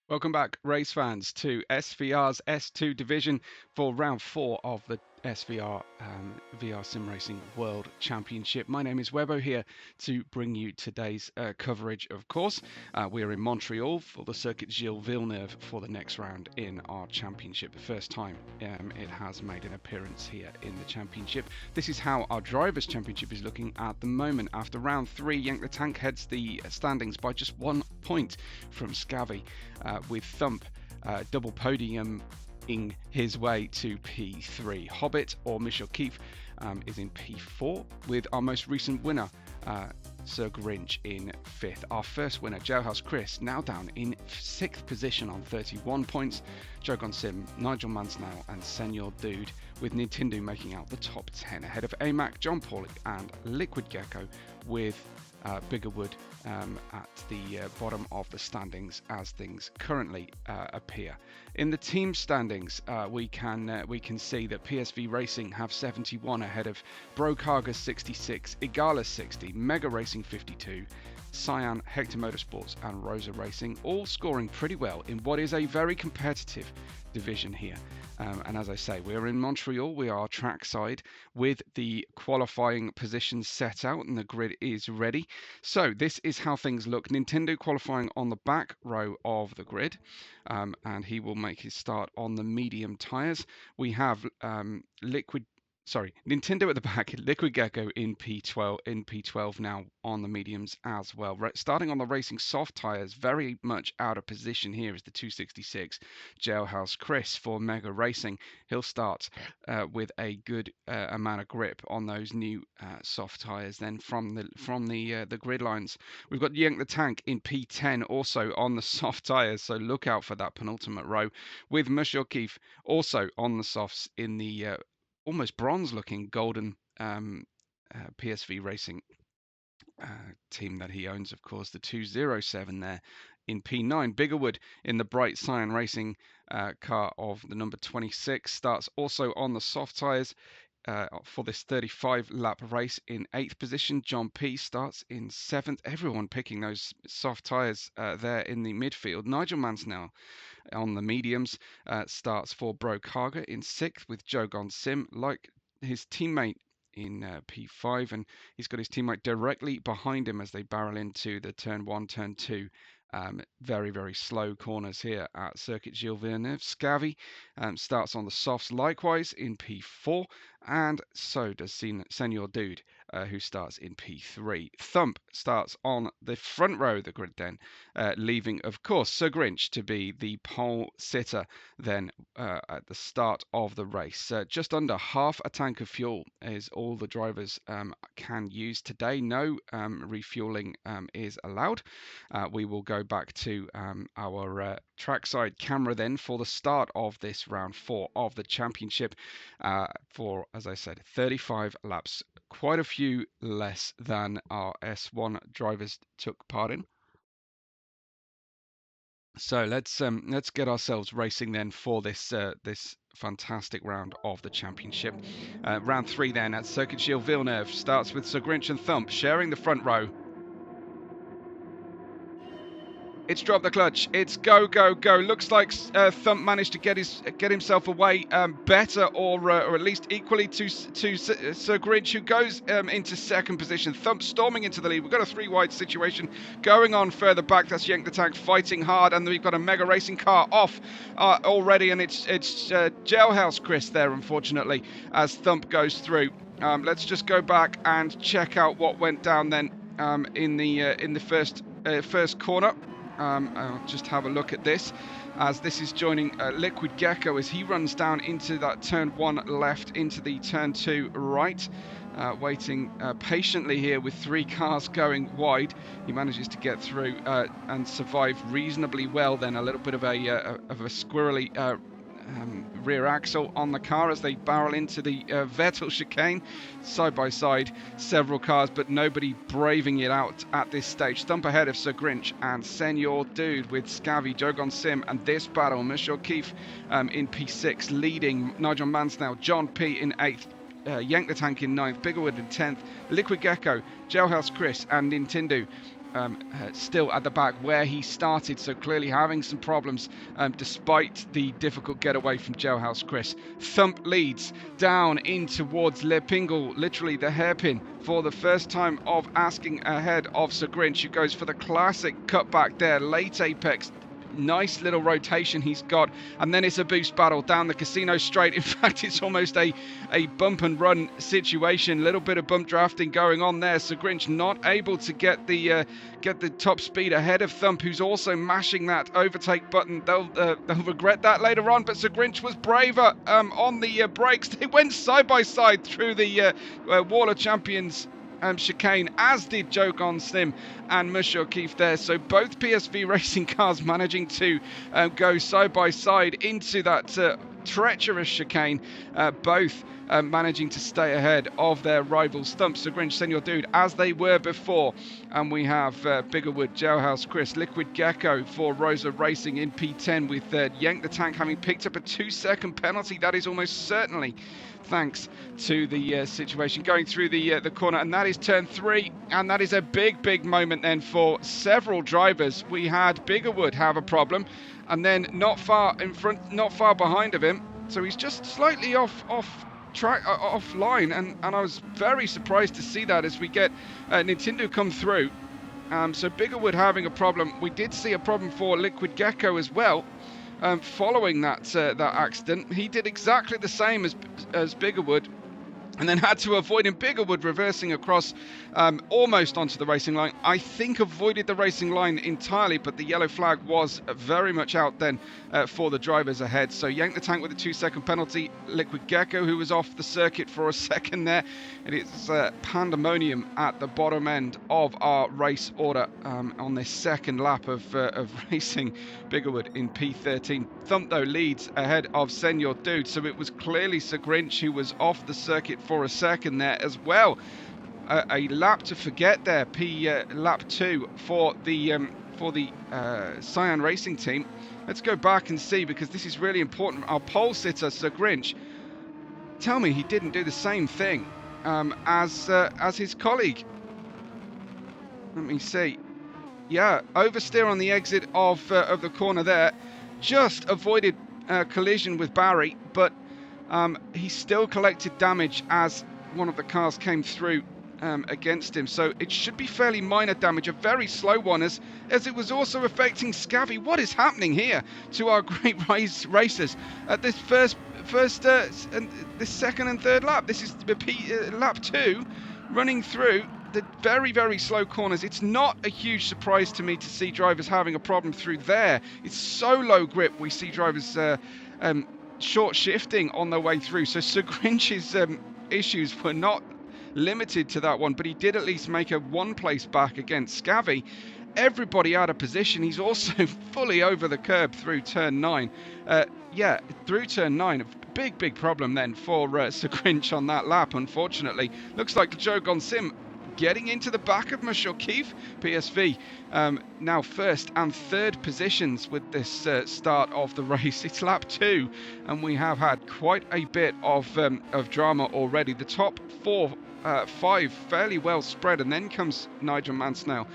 Welcome back, race fans, to SVR's S2 division for round 4 of the SVR VR Sim Racing World Championship. My name is Webbo, here to bring you today's coverage, of course. We are in Montreal for the circuit Gilles Villeneuve for the next round in our championship. The first time it has made an appearance here in the championship. This is how our Drivers' Championship is looking at the moment. After round 3, Yank the Tank heads the standings by just 1 point from Scavy, with Thump double podiuming his way to P3. Hobbit or Michel Keefe is in P4, with our most recent winner, Sir Grinch, in 5th. Our first winner, Jailhouse Chris, now down in 6th position on 31 points. Jogon Sim, Nigel Mansnell and Senor Dude, with Nintendo making out the top 10, ahead of AMAC, John Paulick and Liquid Gecko, with Biggerwood at the bottom of the standings as things currently appear. In the team standings, we can see that PSV Racing have 71 ahead of Brokaga 66, Igala 60, Mega Racing 52, Cyan, Hector Motorsports and Rosa Racing, all scoring pretty well in what is a very competitive division here. And as I say, we're in Montreal. We are trackside with the qualifying positions set out and the grid is ready. So this is how things look. Nintendo qualifying on the back row of the grid, and he will make his start on the medium tyres. We have Nintendo at the back, Liquid Gecko in P12 now on the mediums as well. Starting on the racing soft tyres, very much out of position here is the 266 Jailhouse Chris for Mega Racing. He'll start with a good amount of grip on those new soft tyres. Then from the grid lines, we've got Yank the Tank in P10, also on the soft tyres. So look out for that penultimate row, with Michel Keefe also on the softs in the almost bronze-looking golden PSV Racing team that he owns, of course, the 207 there in P9. Biggerwood in the bright Cyan Racing car of the number 26 starts also on the soft tyres for this 35-lap race in 8th position. John P starts in 7th. Everyone picking those soft tyres there in the midfield. Nigel Mansnell on the mediums starts for Brokaga in 6th, with Jogon Sim like his teammate in P5, and he's got his teammate directly behind him as they barrel into the turn 1, turn 2. Very, very slow corners here at Circuit Gilles Villeneuve. Scavy starts on the softs likewise in P4, and so does Senor Dude, who starts in P3. Thump starts on the front row of the grid then, leaving, of course, Sir Grinch to be the pole sitter then at the start of the race. Just under half a tank of fuel is all the drivers can use today. No refueling is allowed. We will go back to our trackside camera then for the start of this round 4 of the championship for, as I said, 35 laps. Quite a few less than our S1 drivers took part in. So let's get ourselves racing then for this fantastic round of the championship. Round 3 then at Circuit Gilles Villeneuve starts with Sir Grinch and Thump sharing the front row. It's dropped the clutch. It's go, go, go. Looks like Thump managed to get himself away better, or at least equally to Sir Grinch, who goes into 2nd position. Thump storming into the lead. We've got a 3-wide situation going on further back. That's Yank the Tank fighting hard, and we've got a Mega Racing car off already, and it's Jailhouse Chris there, unfortunately, as Thump goes through. Let's just go back and check out what went down then in the first corner. I'll just have a look at this, as this is joining Liquid Gecko as he runs down into that turn 1 left, into the turn 2 right, waiting patiently here with 3 cars going wide. He manages to get through and survive reasonably well. Then a little bit of a squirrely rear axle on the car as they barrel into the Vettel chicane. Side by side, several cars, but nobody braving it out at this stage. Thump ahead of Sir Grinch and Senor Dude, with Scavy, Jogon Sim, and this battle. Michel Keefe in P6, leading Nigel Mansnell, John P in 8th, Yank the Tank in 9th, Biggerwood in 10th, Liquid Gecko, Jailhouse Chris and Nintendo still at the back where he started, so clearly having some problems despite the difficult getaway from Jailhouse Chris. Thump leads down in towards Le Pingle, literally the hairpin, for the first time of asking ahead of Sir Grinch, who goes for the classic cutback there, late apex. Nice little rotation he's got, and then it's a boost battle down the Casino Straight. In fact, it's almost a bump and run situation. Little bit of bump drafting going on there. Sir Grinch not able to get the top speed ahead of Thump, who's also mashing that overtake button. They'll regret that later on, but Sir Grinch was braver on the brakes. They went side by side through the Wall of Champions chicane, as did Joe Sim and Mush O'Keefe there. So both PSV racing cars managing to go side by side into that treacherous chicane, both managing to stay ahead of their rivals Thump, Sir Grinch, Senor Dude, as they were before. And we have Biggerwood, Jailhouse Chris, Liquid Gecko for Rosa Racing in P10, with Yank the Tank having picked up a 2-second penalty. That is almost certainly thanks to the situation going through the corner, and that is turn 3, and that is a big moment then for several drivers. We had Biggerwood have a problem, and then not far in front, not far behind of him, so he's just slightly off track, off line, and I was very surprised to see that as we get Nintendo come through. So Biggerwood having a problem. We did see a problem for Liquid Gecko as well. Following that accident, he did exactly the same as Biggerwood, and then had to avoid him. Biggerwood reversing across almost onto the racing line. I think avoided the racing line entirely, but the yellow flag was very much out then for the drivers ahead. So Yank the Tank with a 2-second penalty. Liquid Gecko, who was off the circuit for a second there. And it's pandemonium at the bottom end of our race order on this second lap of racing. Biggerwood in P13. Thump, though, leads ahead of Senor Dude. So it was clearly Sir Grinch who was off the circuit for a second there as well. A lap to forget there, lap 2 for the Cyan Racing team. Let's go back and see, because this is really important. Our pole sitter, Sir Grinch, tell me he didn't do the same thing as his colleague. Let me see. Yeah, oversteer on the exit of the corner there. Just avoided collision with Barry, but he still collected damage as one of the cars came through against him. So it should be fairly minor damage, a very slow one, as it was also affecting Scavvy. What is happening here to our great racers at this and this second and third lap? This is lap 2, running through the very slow corners. It's not a huge surprise to me to see drivers having a problem through there. It's so low grip. We see drivers short shifting on their way through. So Sir Grinch's issues were not limited to that one, but he did at least make a 1 place back against Scavvy. Everybody out of position. He's also fully over the curb through turn 9. Through turn 9. Big problem then for Sir Grinch on that lap, unfortunately. Looks like Joe Sim getting into the back of Mush O'Keefe. PSV now first and third positions with this start of the race. It's lap 2, and we have had quite a bit of drama already. The top 5 fairly well spread, and then comes Nigel Mansnell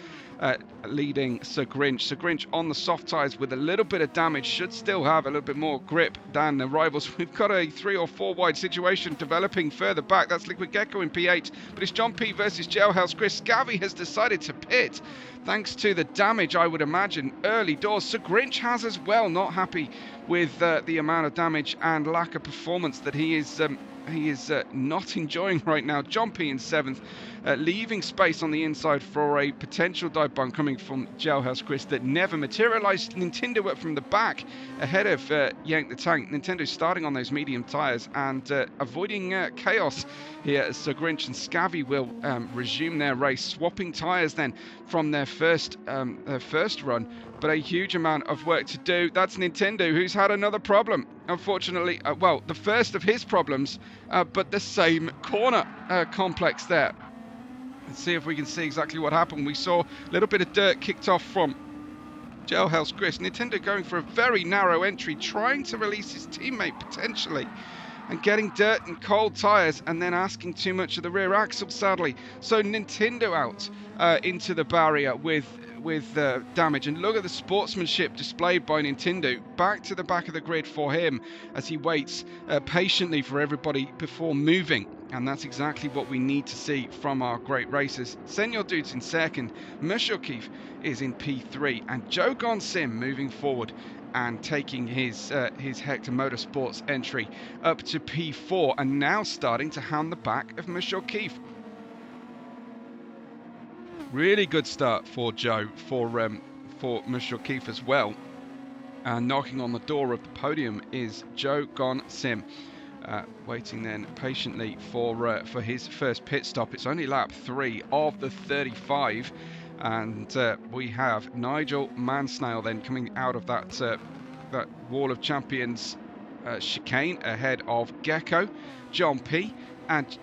leading Sir Grinch. Sir Grinch on the soft tyres with a little bit of damage, should still have a little bit more grip than the rivals. We've got a 3 or 4 wide situation developing further back. That's Liquid Gecko in P8, but it's John P versus Jailhouse Chris. Scavvy has decided to pit thanks to the damage, I would imagine, early doors. Sir Grinch has as well, not happy with the amount of damage and lack of performance that he is not enjoying right now. John P in 7th, leaving space on the inside for a potential dive bomb coming from Jailhouse Chris that never materialized. Nintendo up from the back ahead of Yank the Tank. Nintendo starting on those medium tires and avoiding chaos here as Sir Grinch and Scavvy will resume their race, swapping tires then from their first run. But a huge amount of work to do. That's Nintendo, who's had another problem. Unfortunately, the first of his problems, but the same corner complex there. Let's see if we can see exactly what happened. We saw a little bit of dirt kicked off from Jailhouse Chris. Nintendo going for a very narrow entry, trying to release his teammate potentially. and getting dirt and cold tyres, and then asking too much of the rear axle, sadly. So Nintendo out into the barrier with damage. And look at the sportsmanship displayed by Nintendo. Back to the back of the grid for him as he waits patiently for everybody before moving. And that's exactly what we need to see from our great racers. Senor Dude's in second, Mush O'Keefe is in P3, and Joe Gonsim moving forward and taking his Hector Motorsports entry up to P4, and now starting to hound the back of Mush O'Keefe. Really good start for Joe, for Mush O'Keefe as well. Knocking on the door of the podium is Joe Gonsim. Waiting then patiently for his first pit stop. It's only lap 3 of the 35, and we have Nigel Mansnail then coming out of that Wall of Champions chicane ahead of Gecko, John P, and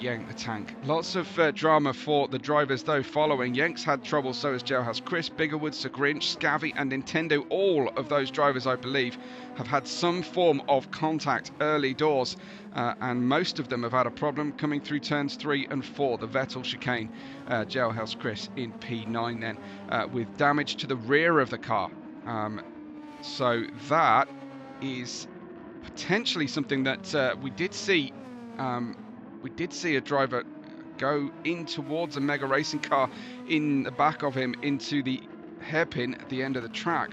Yank the Tank. Lots of drama for the drivers though following. Yank's had trouble, so has Jailhouse Chris, Biggerwood, Sir Grinch, Scavvy and Nintendo. All of those drivers, I believe, have had some form of contact early doors, and most of them have had a problem coming through turns 3 and 4, the Vettel chicane. Jailhouse Chris in P9 then, with damage to the rear of the car. So that is potentially something that we did see. We did see a driver go in towards a Mega Racing car in the back of him into the hairpin at the end of the track.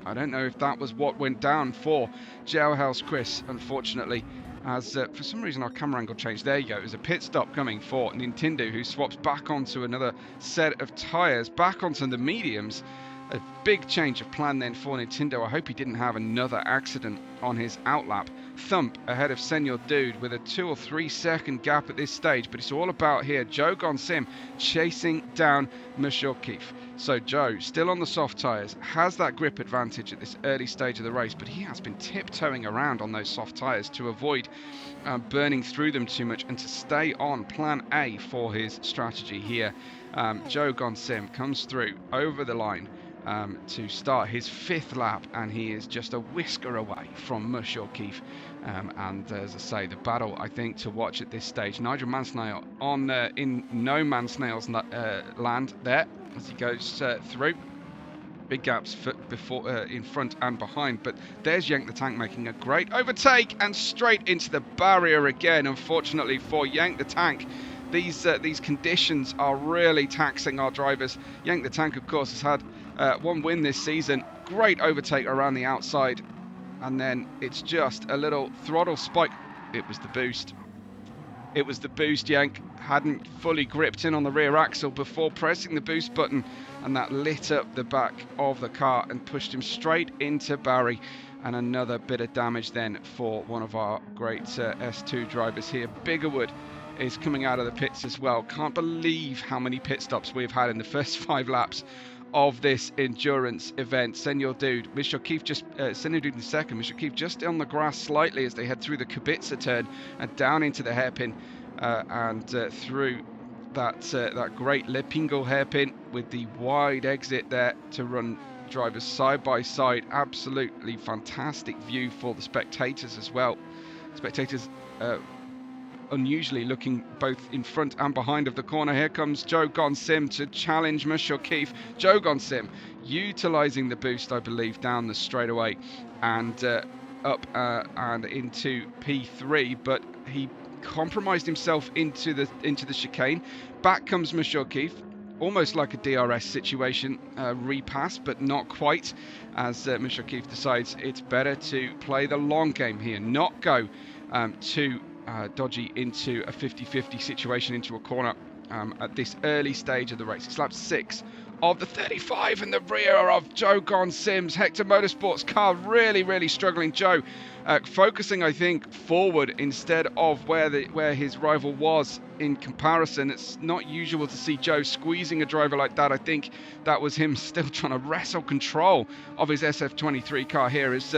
I don't know if that was what went down for Jailhouse Chris, unfortunately, as for some reason our camera angle changed. There you go. There's a pit stop coming for Nintendo, who swaps back onto another set of tyres, back onto the mediums. A big change of plan then for Nintendo. I hope he didn't have another accident on his outlap. Thump ahead of Senor Dude with a 2 or 3 second gap at this stage, but it's all about here Joe Gonsim chasing down Mush O'Keefe. So Joe, still on the soft tyres, has that grip advantage at this early stage of the race, but he has been tiptoeing around on those soft tyres to avoid burning through them too much and to stay on plan A for his strategy here. Joe Gonsim comes through over the line to start his 5th lap, and he is just a whisker away from Mush O'Keefe. And as I say, the battle I think to watch at this stage. Nigel Mansnail on in no man's snail's land there as he goes through. Big gaps before, in front and behind, but there's Yank the Tank making a great overtake and straight into the barrier again. Unfortunately for Yank the Tank, these conditions are really taxing our drivers. Yank the Tank, of course, has had one win this season. Great overtake around the outside, and then it's just a little throttle spike. It was the boost. It was the boost. Yank hadn't fully gripped in on the rear axle before pressing the boost button, and that lit up the back of the car and pushed him straight into Barry. And another bit of damage then for one of our great S2 drivers here. Biggerwood is coming out of the pits as well. Can't believe how many pit stops we've had in the first 5 laps of this endurance event. Senor Dude, Mush O'Keefe just Senor Dude in second. Mush O'Keefe just on the grass slightly as they head through the Kubica turn and down into the hairpin and through that great Lepingo hairpin with the wide exit there to run drivers side by side. Absolutely fantastic view for the spectators as well. Spectators unusually looking both in front and behind of the corner. Here comes Joe Gonsim to challenge Mush O'Keefe. Joe Gonsim utilising the boost, I believe, down the straightaway and up and into P3, but he compromised himself into the chicane. Back comes Mush O'Keefe, almost like a DRS situation, repass, but not quite, as Mush O'Keefe decides it's better to play the long game here, not go too dodgy into a 50-50 situation into a corner at this early stage of the race. It's lap 6 of the 35 in the rear of Joe Gonsim's Hector Motorsports car. Really struggling. Joe focusing, I think, forward instead of where his rival was in comparison. It's not usual to see Joe squeezing a driver like that. I think that was him still trying to wrestle control of his SF23 car here. Is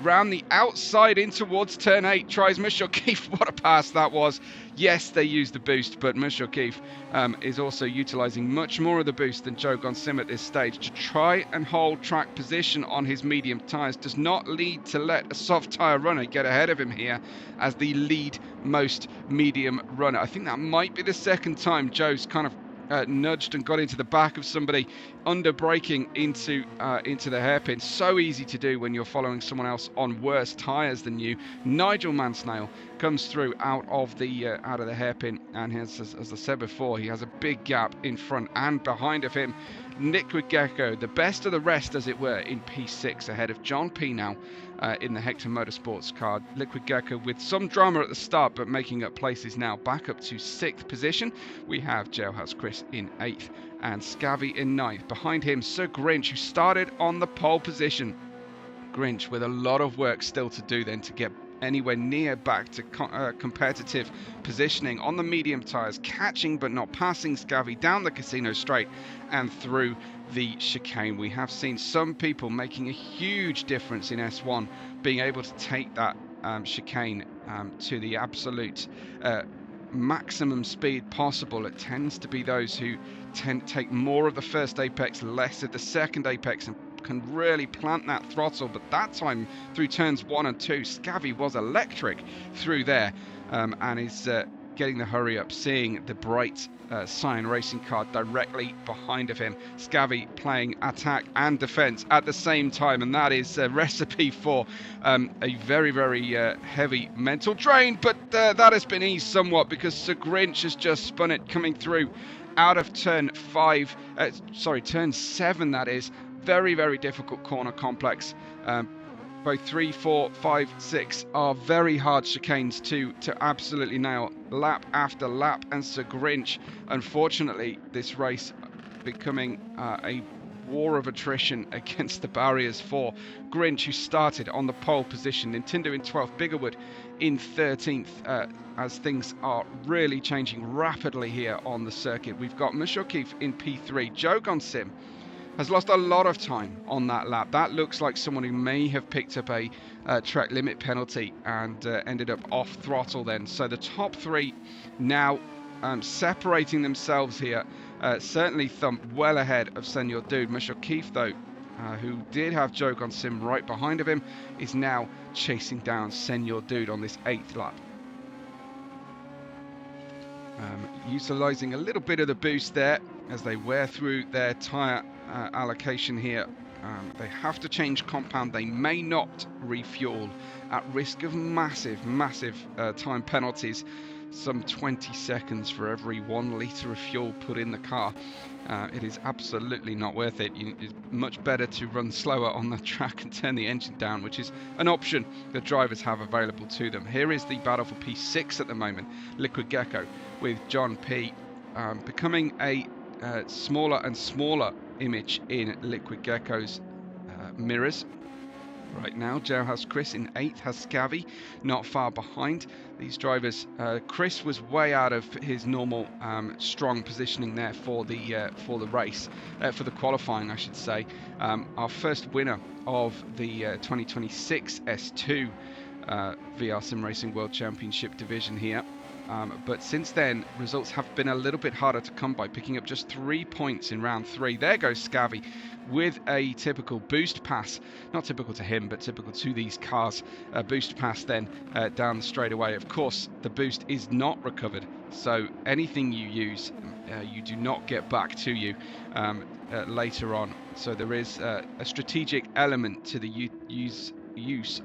round the outside in towards turn 8. Tries Mush O'Keefe. What a pass that was. Yes, they used the boost, but Mush O'Keefe is also utilising much more of the boost than Joe Sim at this stage to try and hold track position on his medium tyres does not lead to let a soft tyre runner get ahead of him here as the lead most medium runner. I think that might be the second time Joe's kind of nudged and got into the back of somebody under braking into the hairpin. So easy to do when you're following someone else on worse tyres than you. Nigel Mansnail comes through out of the hairpin, and as I said before, he has a big gap in front and behind of him. Liquid Gecko, the best of the rest, as it were, in P6 ahead of John P now in the Hector Motorsports car. Liquid Gecko with some drama at the start, but making up places now. Back up to 6th position. We have Jailhouse Chris in 8th and Scavvy in 9th. Behind him, Sir Grinch, who started on the pole position. Grinch with a lot of work still to do then to get anywhere near back to competitive positioning on the medium tyres, catching but not passing Scavvy down the Casino Straight and through the chicane. We have seen some people making a huge difference in S1, being able to take that chicane to the absolute maximum speed possible. It tends to be those who tend to take more of the first apex, less of the second apex, and can really plant that throttle. But that time through turns 1 and 2, Scavvy was electric through there, and is getting the hurry up, seeing the bright Cyan racing car directly behind of him. Scavvy playing attack and defense at the same time, and that is a recipe for a very, very heavy mental drain. But that has been eased somewhat because Sir Grinch has just spun it coming through out of turn 7, that is. Very, very difficult corner complex. Both 3, 4, 5, 6 are very hard chicanes to absolutely nail lap after lap. And Sir Grinch, unfortunately, this race becoming a war of attrition against the barriers for Grinch, who started on the pole position. Nintendo in 12th, Biggerwood in 13th, as things are really changing rapidly here on the circuit. We've got Mush O'Keefe in P3. Joe Sim has lost a lot of time on that lap. That looks like someone who may have picked up a track limit penalty and ended up off throttle then. So the top 3 now separating themselves here. Certainly Thump well ahead of Senor Dude. Mush O'Keefe, though, who did have Joe Sim right behind of him, is now chasing down Senor Dude on this 8th lap. Utilising a little bit of the boost there as they wear through their tyre allocation here. They have to change compound. They may not refuel at risk of massive time penalties. Some 20 seconds for every 1 litre of fuel put in the car. It is absolutely not worth it. It's much better to run slower on the track and turn the engine down, which is an option that drivers have available to them. Here is the battle for P6 at the moment. Liquid Gecko with John P becoming a smaller and smaller image in Liquid Gecko's mirrors. Right now, Jailhouse Chris in 8th has Scavvy not far behind. These drivers, Chris was way out of his normal strong positioning there for the race, for the qualifying, I should say. Our first winner of the 2026 S2 VR Sim Racing World Championship division here. But since then, results have been a little bit harder to come by, picking up just 3 points in round 3. There goes Scavvy with a typical boost pass. Not typical to him, but typical to these cars. Boost pass then down the straightaway. Of course, the boost is not recovered, so anything you use, you do not get back to you later on. So there is a strategic element to the use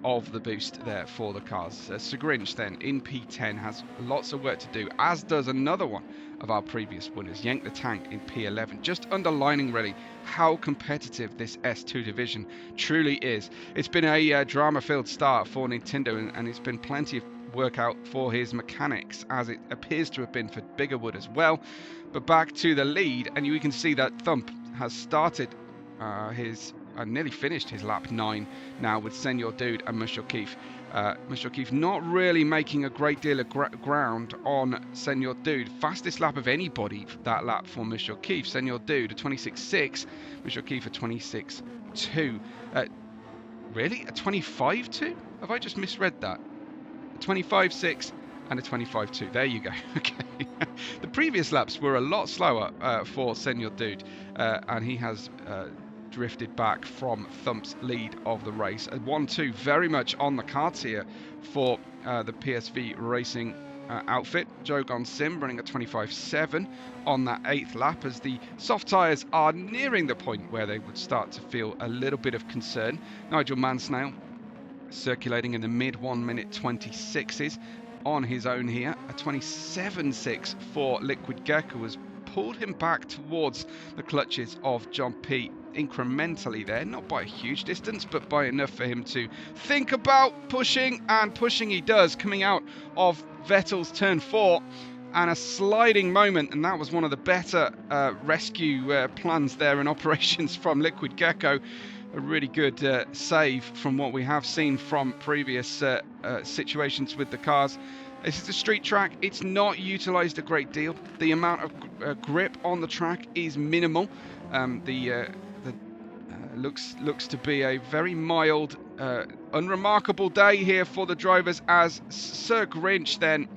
of the boost there for the cars. Sir Grinch then in P10 has lots of work to do, as does another one of our previous winners, Yank the Tank in P11. Just underlining really how competitive this S2 division truly is. It's been a drama-filled start for Nintendo, and it's been plenty of work out for his mechanics, as it appears to have been for Biggerwood as well. But back to the lead, and you can see that Thump has started nearly finished his lap 9 now with Senor Dude and Mush O'Keefe. Mush O'Keefe not really making a great deal of ground on Senor Dude. Fastest lap of anybody that lap for Mush O'Keefe. Senor Dude a 26.6, Mush O'Keefe a 26.2. Really? A 25.2? Have I just misread that? A 25.6 and a 25.2. There you go. Okay. The previous laps were a lot slower for Senor Dude, and he has drifted back from Thump's lead of the race. A 1-2 very much on the cards here for the PSV Racing outfit. Jogon Sim running a 25.7 on that 8th lap as the soft tyres are nearing the point where they would start to feel a little bit of concern. Nigel Mansell circulating in the mid 1 minute 26s on his own here. A 27.6 for Liquid Gecko has pulled him back towards the clutches of John P incrementally there, not by a huge distance, but by enough for him to think about pushing, and pushing he does, coming out of Vettel's turn 4. And a sliding moment, and that was one of the better rescue plans there in operations from Liquid Gecko. A really good save from what we have seen from previous situations with the cars. This is a street track. It's not utilised a great deal. The amount of grip on the track is minimal. Looks to be a very mild, unremarkable day here for the drivers, as Sir Grinch then,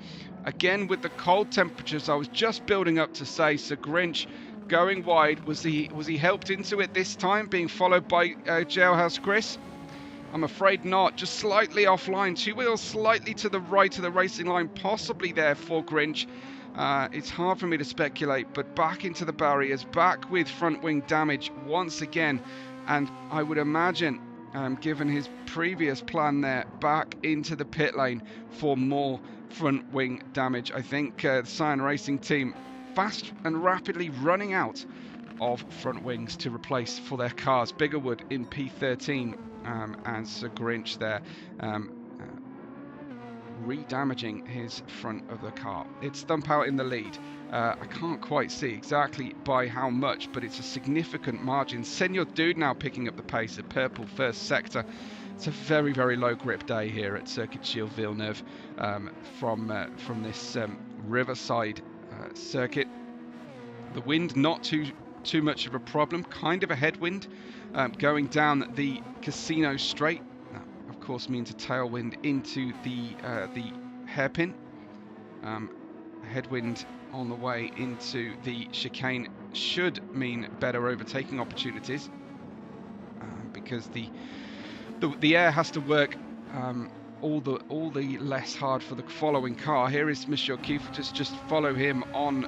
again with the cold temperatures, I was just building up to say Sir Grinch going wide. Was he helped into it this time, being followed by Jailhouse Chris? I'm afraid not. Just slightly offline. 2 wheels slightly to the right of the racing line, possibly there for Grinch. It's hard for me to speculate, but back into the barriers, back with front wing damage once again. And I would imagine, given his previous plan there, back into the pit lane for more front wing damage. I think the Cyan Racing team fast and rapidly running out of front wings to replace for their cars. Biggerwood in P13 and Sir Grinch there re-damaging his front of the car. It's Thump out in the lead. I can't quite see exactly by how much, but it's a significant margin. Senor Dude now picking up the pace at purple first sector. It's a very, very low grip day here at Circuit Gilles Villeneuve from this Riverside circuit. The wind not too much of a problem, kind of a headwind going down the Casino Straight. That of course means a tailwind into the hairpin. Headwind on the way into the chicane should mean better overtaking opportunities, because the air has to work all the less hard for the following car. Here is Monsieur Keith. Just follow him on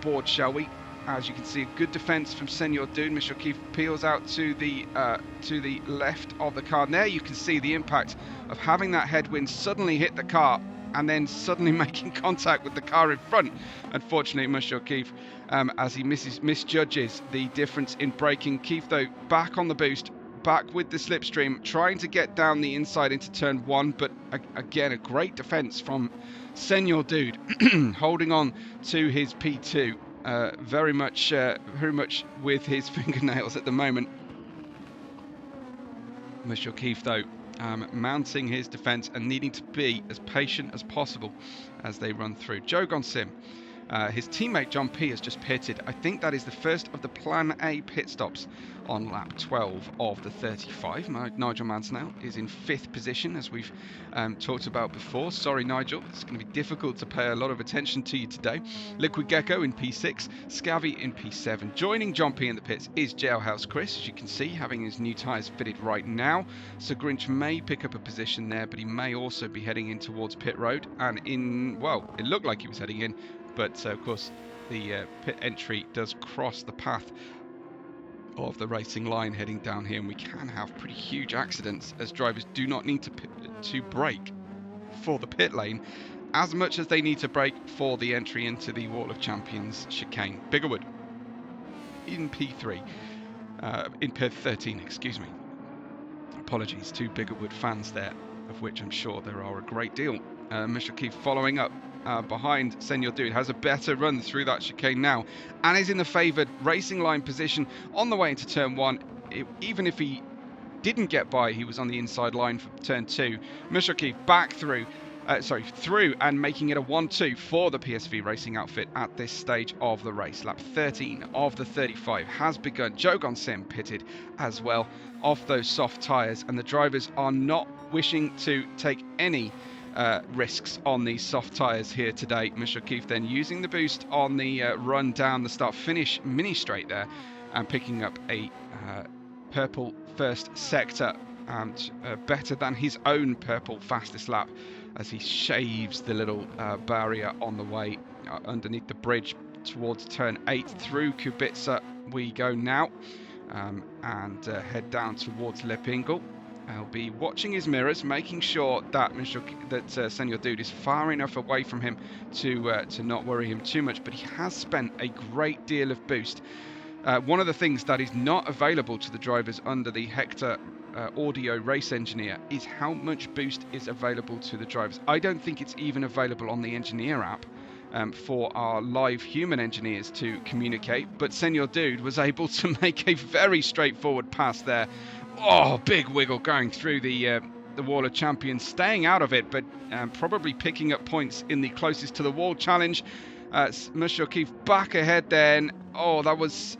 board, shall we? As you can see, a good defence from Senor Dune. Monsieur Keith peels out to the left of the car. And there you can see the impact of having that headwind suddenly hit the car and then suddenly making contact with the car in front. Unfortunately, Monsieur Keith, as he misjudges the difference in braking. Keith, though, back on the boost, back with the slipstream, trying to get down the inside into turn 1, but again, a great defence from Senor Dude, holding on to his P2, very much with his fingernails at the moment. Monsieur Keith, though, mounting his defence and needing to be as patient as possible as they run through. Jogon Sim, his teammate John P has just pitted. I think that is the first of the Plan A pit stops on lap 12 of the 35. Nigel Mansell is in 5th position, as we've talked about before. Sorry, Nigel, it's going to be difficult to pay a lot of attention to you today. Liquid Gecko in P6, Scavvy in P7. Joining John P in the pits is Jailhouse Chris, as you can see, having his new tyres fitted right now. So Grinch may pick up a position there, but he may also be heading in towards pit road. And it looked like he was heading in, but of course the pit entry does cross the path of the racing line heading down here, and we can have pretty huge accidents as drivers do not need to brake for the pit lane as much as they need to brake for the entry into the Wall of Champions chicane. Biggerwood in P3, in P13, excuse me. Apologies to Biggerwood fans there, of which I'm sure there are a great deal. Mr. Keith following up behind Senor Dude, has a better run through that chicane now and is in the favoured racing line position on the way into turn 1. Even if he didn't get by, he was on the inside line for turn 2. Mr. Keith back through and making it a 1-2 for the PSV Racing outfit at this stage of the race. Lap 13 of the 35 has begun. Jogon Sim pitted as well off those soft tyres, and the drivers are not wishing to take any risks on these soft tyres here today. Michel Keith then using the boost on the run down the start-finish mini straight there, and picking up a purple first sector, and better than his own purple fastest lap as he shaves the little barrier on the way underneath the bridge towards turn 8. Through Kubica we go now, and head down towards Le Pingle. I'll be watching his mirrors, making sure that Senor Dude is far enough away from him to not worry him too much, but he has spent a great deal of boost. One of the things that is not available to the drivers under the Hector Audio Race Engineer is how much boost is available to the drivers. I don't think it's even available on the Engineer app for our live human engineers to communicate, but Senor Dude was able to make a very straightforward pass there. Oh, big wiggle going through the Wall of Champions, staying out of it, but probably picking up points in the closest to the wall challenge. Monsieur Keith back ahead then. Oh, that was,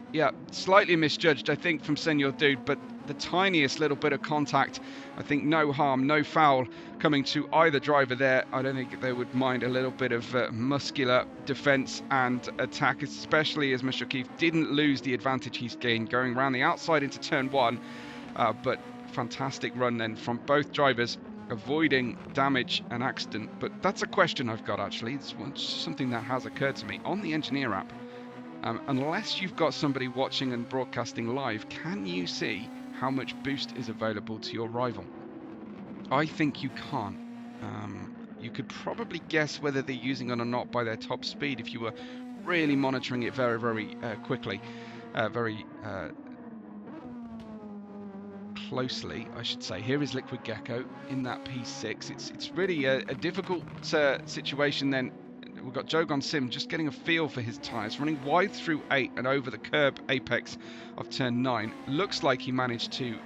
slightly misjudged, I think, from Senor Dude, but the tiniest little bit of contact. I think no harm, no foul coming to either driver there. I don't think they would mind a little bit of muscular defence and attack, especially as Monsieur Keith didn't lose the advantage he's gained going around the outside into turn 1. But fantastic run then from both drivers, avoiding damage and accident. But that's a question I've got, actually. It's something that has occurred to me on the Engineer app. Unless you've got somebody watching and broadcasting live, can you see how much boost is available to your rival? I think you can't. You could probably guess whether they're using it or not by their top speed if you were really monitoring it very, very quickly, very closely, I should say. Here is Liquid Gecko in that P6. It's really a difficult situation then. We've got Jogon Sim just getting a feel for his tyres, running wide through 8 and over the curb apex of turn 9. Looks like he managed to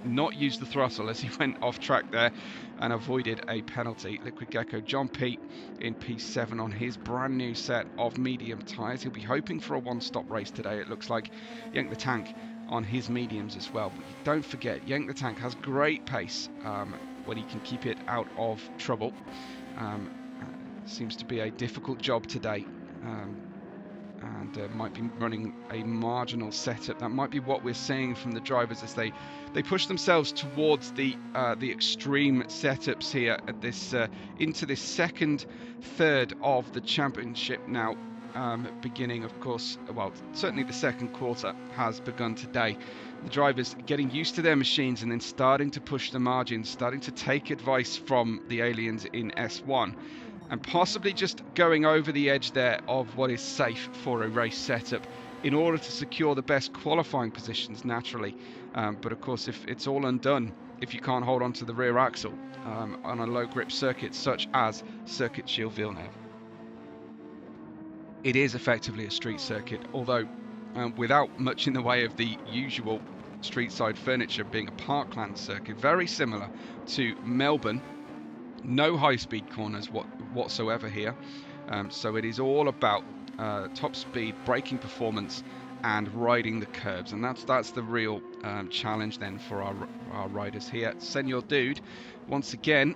not use the throttle as he went off track there and avoided a penalty. Liquid Gecko, John Pete in P7 on his brand new set of medium tyres. He'll be hoping for a one-stop race today, it looks like. Yank the Tank on his mediums as well. But don't forget, Yank the Tank has great pace when he can keep it out of trouble. Seems to be a difficult job today, and might be running a marginal setup. That might be what we're seeing from the drivers as they push themselves towards the extreme setups here at this into this second third of the championship now. Beginning, of course, well, certainly the second quarter has begun today. The drivers getting used to their machines and then starting to push the margins, starting to take advice from the aliens in S1. And possibly just going over the edge there of what is safe for a race setup in order to secure the best qualifying positions naturally. But of course, if it's all undone, if you can't hold on to the rear axle on a low grip circuit such as Circuit Gilles Villeneuve. It is effectively a street circuit, although without much in the way of the usual street side furniture, being a parkland circuit, very similar to Melbourne. No high-speed corners whatsoever here, so it is all about top speed, braking performance, and riding the curbs, and that's the real challenge then for our riders here. Senor Dude, once again,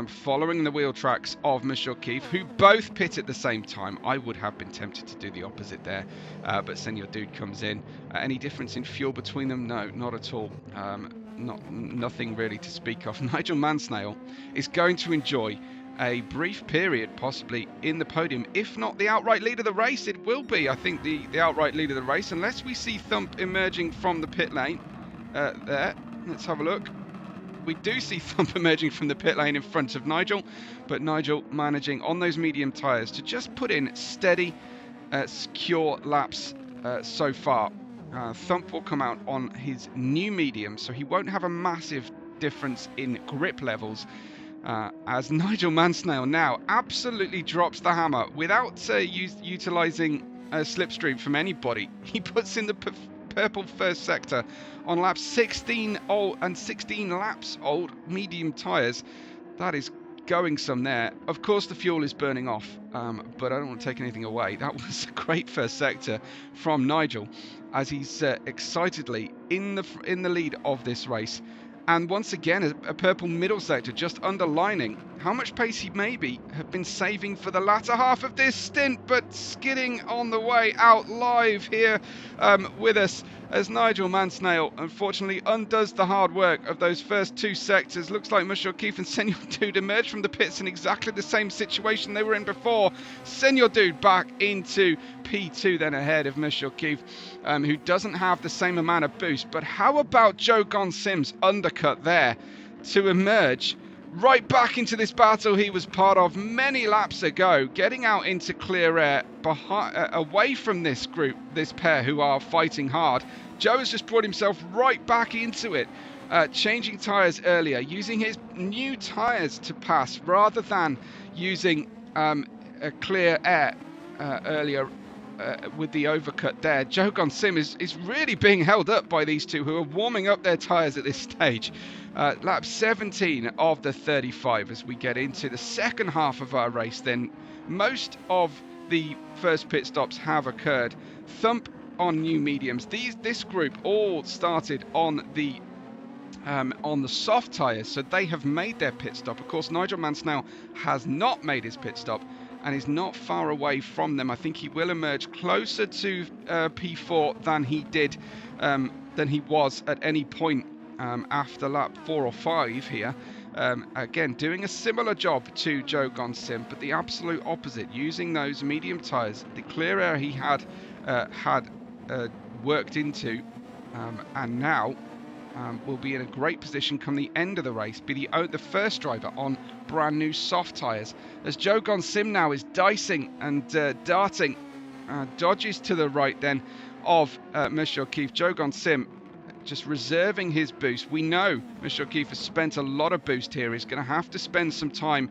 following the wheel tracks of Michel Keith, who both pit at the same time. I would have been tempted to do the opposite there, but Senor Dude comes in. Any difference in fuel between them? No, not at all. Nothing really to speak of. Nigel Mansnail is going to enjoy a brief period possibly in the podium, if not the outright lead of the race. It will be, I think, the outright lead of the race, unless we see Thump emerging from the pit lane there. Let's have a look. We do see Thump emerging from the pit lane in front of Nigel, but Nigel managing on those medium tyres to just put in steady, secure laps so far. Thump will come out on his new medium, so he won't have a massive difference in grip levels, as Nigel Mansnail now absolutely drops the hammer without utilising a slipstream from anybody. He puts in the purple first sector on lap 16 old and 16 laps old medium tyres. That is going some there. Of course the fuel is burning off, but I don't want to take anything away. That was a great first sector from Nigel as he's excitedly in the lead of this race. And once again, a purple middle sector, just underlining how much pace he maybe have been saving for the latter half of this stint, but skidding on the way out live here with us as Nigel Mansnail unfortunately undoes the hard work of those first two sectors. Looks like Monsieur Keefe and Senor Dude emerged from the pits in exactly the same situation they were in before. Senor Dude back into P2 then ahead of Monsieur Keefe, who doesn't have the same amount of boost. But how about Joe Gonsim's undercut there to emerge right back into this battle he was part of many laps ago, getting out into clear air away from this group, this pair who are fighting hard. Joe has just brought himself right back into it, changing tyres earlier, using his new tyres to pass rather than using a clear air earlier with the overcut there. Joe Gonsim is really being held up by these two who are warming up their tyres at this stage. Lap 17 of the 35 as we get into the second half of our race. Then most of the first pit stops have occurred. Thump on new mediums. This group all started on the soft tyres, so they have made their pit stop. Of course, Nigel Mansell has not made his pit stop and is not far away from them. I think he will emerge closer to P4 than he was at any point after lap 4 or 5 here. Again, doing a similar job to Joe Gonsim, but the absolute opposite, using those medium tyres. The clear air he had worked into, and now will be in a great position come the end of the race, be the first driver on brand new soft tyres. As Joe Gonsim now is dicing and darting, dodges to the right then of Monsieur Keefe. Joe Gonsim just reserving his boost. We know Monsieur Keefe has spent a lot of boost here. He's going to have to spend some time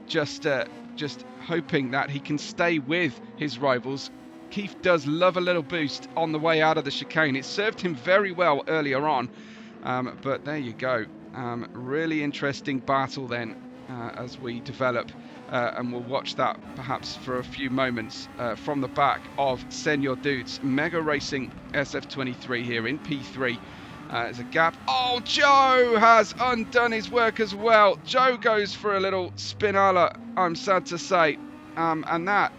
just hoping that he can stay with his rivals. Keefe does love a little boost on the way out of the chicane. It served him very well earlier on, but there you go. Really interesting battle then as we develop, and we'll watch that perhaps for a few moments from the back of Senor Dude's Mega Racing SF23 here in P3. There's a gap. Oh, Joe has undone his work as well. Joe goes for a little spinala, I'm sad to say, and that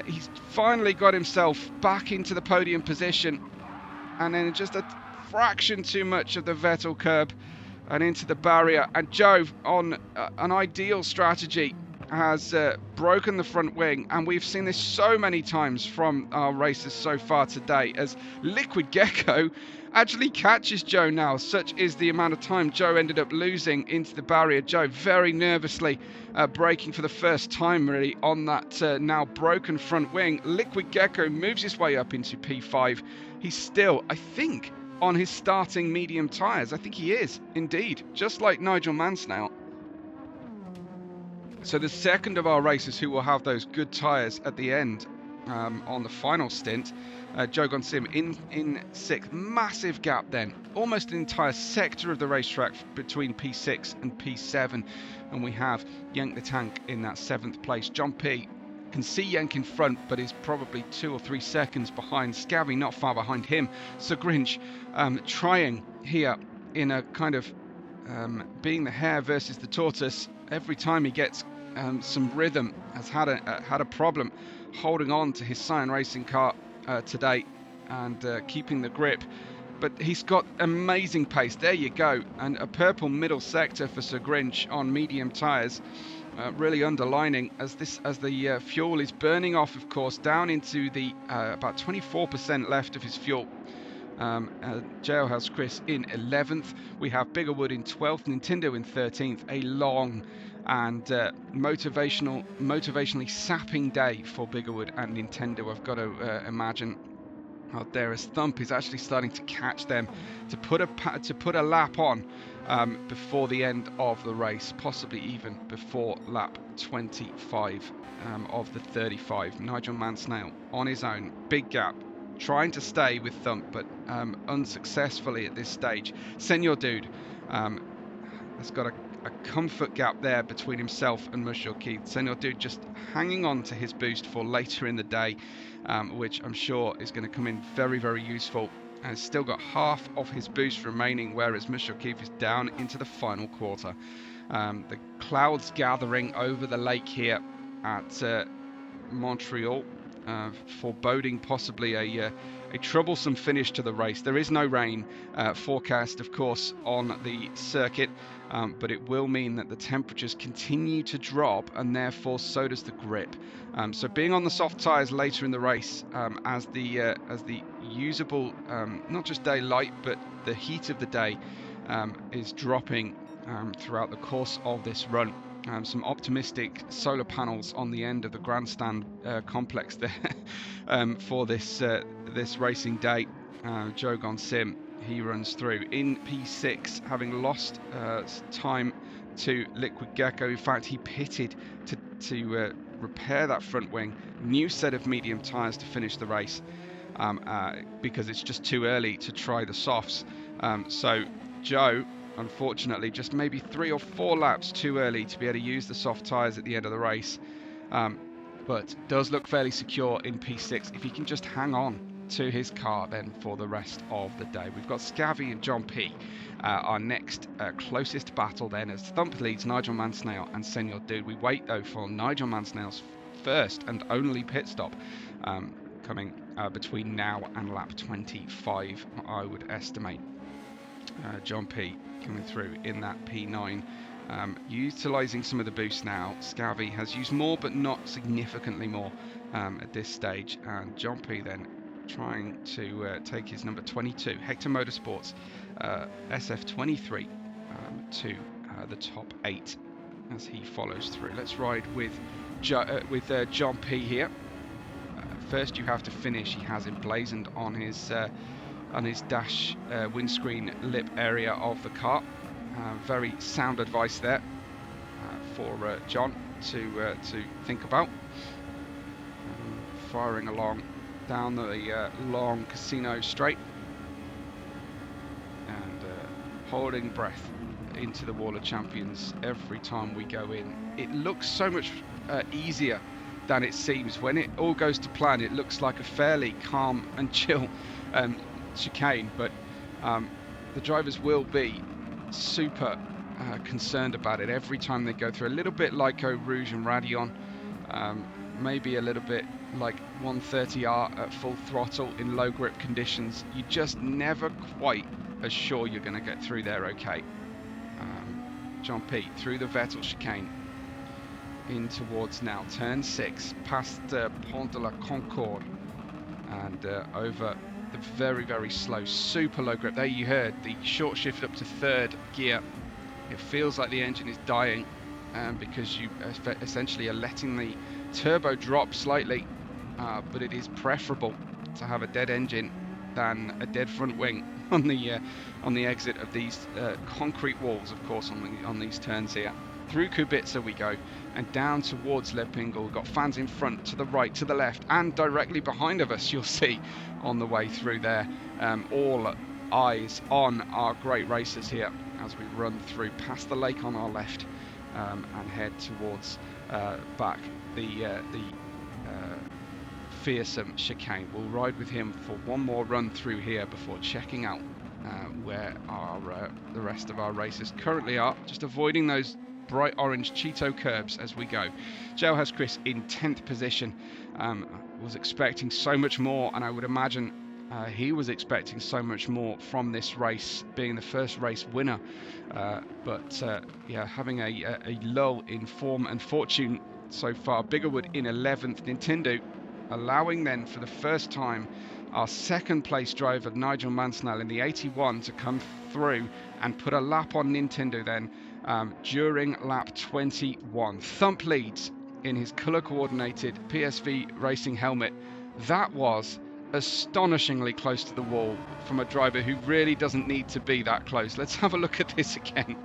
he's finally got himself back into the podium position, and then just a fraction too much of the Vettel curb and into the barrier. And Joe, on an ideal strategy, has broken the front wing, and we've seen this so many times from our races so far today, as Liquid Gecko actually catches Joe now. Such is the amount of time Joe ended up losing into the barrier. Joe very nervously braking for the first time really on that now broken front wing. Liquid Gecko moves his way up into P5. He's still, I think, on his starting medium tyres. I think he is, indeed, just like Nigel Mansell. So the second of our racers who will have those good tyres at the end on the final stint, Joe Gonsim in sixth. Massive gap then, almost an entire sector of the racetrack between P6 and P7, and we have Yank the Tank in that 7th place. John P can see Yank in front, but is probably 2 or 3 seconds behind. Scabby not far behind him. Sir Grinch trying here in a kind of being the hare versus the tortoise. Every time he gets some rhythm, has had a problem holding on to his Cyan Racing car today and keeping the grip. But he's got amazing pace. There you go, and a purple middle sector for Sir Grinch on medium tyres. Really underlining as the fuel is burning off, of course, down into the about 24% left of his fuel. Jailhouse Chris in 11th. We have Biggerwood in 12th, Nintendo in 13th. A long and motivationally sapping day for Biggerwood and Nintendo, I've got to imagine. Out there as Thump is actually starting to catch them to put a lap on before the end of the race, possibly even before lap 25 of the 35. Nigel Mansell on his own, big gap, trying to stay with Thump, but unsuccessfully at this stage. Senor Dude has got a comfort gap there between himself and Monsieur Keith. Senor Dude just hanging on to his boost for later in the day, which I'm sure is going to come in very, very useful. And still got half of his boost remaining, whereas Monsieur Keith is down into the final quarter. The clouds gathering over the lake here at Montreal, foreboding possibly a troublesome finish to the race. There is no rain forecast, of course, on the circuit, but it will mean that the temperatures continue to drop, and therefore so does the grip. So being on the soft tyres later in the race, as the usable, not just daylight, but the heat of the day is dropping throughout the course of this run. Some optimistic solar panels on the end of the grandstand complex there for this racing day. Jogon Sim, he runs through in P6, having lost time to Liquid Gecko. In fact, he pitted to repair that front wing. New set of medium tyres to finish the race because it's just too early to try the softs. So Joe, unfortunately, just maybe 3 or 4 laps too early to be able to use the soft tyres at the end of the race, but does look fairly secure in P6 if he can just hang on to his car then for the rest of the day. We've got Scavvy and John P, our next closest battle then, as Thump leads Nigel Mansnail and Senor Dude. We wait though for Nigel Mansnail's first and only pit stop coming between now and lap 25, I would estimate. John P coming through in that P9, utilising some of the boost now. Scavvy has used more, but not significantly more at this stage. And John P then trying to take his number 22, Hector Motorsports SF23, to the top 8 as he follows through. Let's ride with John P here. First, you have to finish. He has emblazoned on his dash windscreen lip area of the car. Very sound advice there for John to think about. Firing along down the long casino straight and holding breath into the Wall of Champions every time we go in. It looks so much easier than it seems. When it all goes to plan, it looks like a fairly calm and chill chicane, but the drivers will be super concerned about it every time they go through. A little bit like Eau Rouge and Raidillon, maybe a little bit like 130R at full throttle in low grip conditions. You just never quite as sure you're going to get through there okay. John P through the Vettel chicane in towards now turn 6 past Pont de la Concorde and over the very, very slow, super low grip. There you heard the short shift up to 3rd gear. It feels like the engine is dying because you essentially are letting the turbo drop slightly, but it is preferable to have a dead engine than a dead front wing on the exit of these concrete walls, of course, on these turns here. Through Kubica we go, and down towards Le Pingle. We've got fans in front, to the right, to the left, and directly behind of us, you'll see on the way through there. All eyes on our great racers here as we run through past the lake on our left and head towards back the fearsome chicane. We'll ride with him for one more run through here before checking out where the rest of our racers currently are, just avoiding those bright orange Cheeto curbs as we go. Jailhouse Chris in 10th position. Was expecting so much more, and I would imagine he was expecting so much more from this race, being the first race winner. But yeah, having a lull in form and fortune so far. Biggerwood in 11th. Nintendo allowing then for the first time our second place driver Nigel Mansnell in the 81 to come through and put a lap on Nintendo then during lap 21. Thump leads in his colour coordinated PSV racing helmet. That was astonishingly close to the wall from a driver who really doesn't need to be that close. Let's have a look at this again.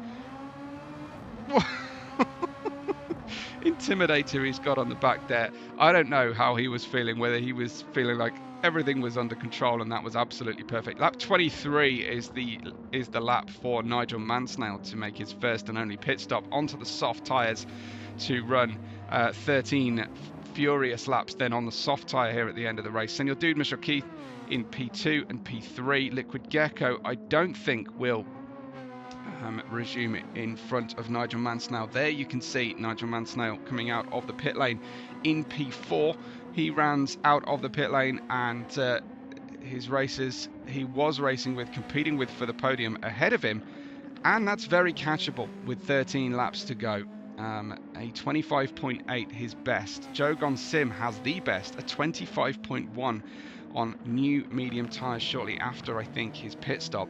Intimidator he's got on the back there. I don't know how he was feeling, whether he was feeling like everything was under control and that was absolutely perfect. Lap 23 is the lap for Nigel Mansnail to make his first and only pit stop onto the soft tyres to run 13 furious laps then on the soft tyre here at the end of the race. Senor Dude, Mr. Keith in P2 and P3. Liquid Gecko I don't think will resume in front of Nigel Mansell. There you can see Nigel Mansell coming out of the pit lane in P4. He runs out of the pit lane, and his racers he was racing with, competing with for the podium ahead of him, and that's very catchable with 13 laps to go. A 25.8 his best. Joe Gonsim has the best, a 25.1 on new medium tyres shortly after, I think, his pit stop.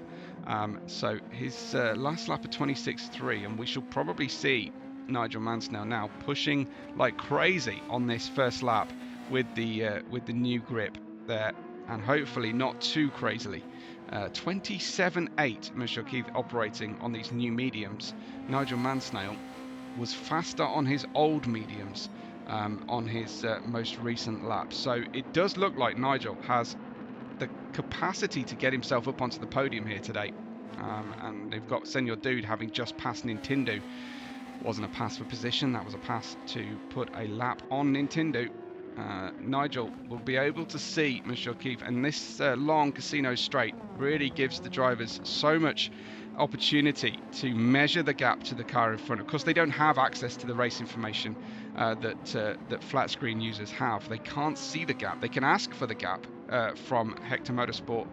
So his last lap of 26.3, and we shall probably see Nigel Mansell now pushing like crazy on this first lap with the new grip there, and hopefully not too crazily. 27.8 Monsieur Keith operating on these new mediums. Nigel Mansell was faster on his old mediums on his most recent lap. So it does look like Nigel has the capacity to get himself up onto the podium here today. And they've got Senor Dude having just passed Nintendo. Wasn't a pass for position, that was a pass to put a lap on Nintendo. Nigel will be able to see Monsieur Keith, and this long casino straight really gives the drivers so much opportunity to measure the gap to the car in front. Of course, they don't have access to the race information that flat screen users have. They can't see the gap. They can ask for the gap from Hector Motorsport,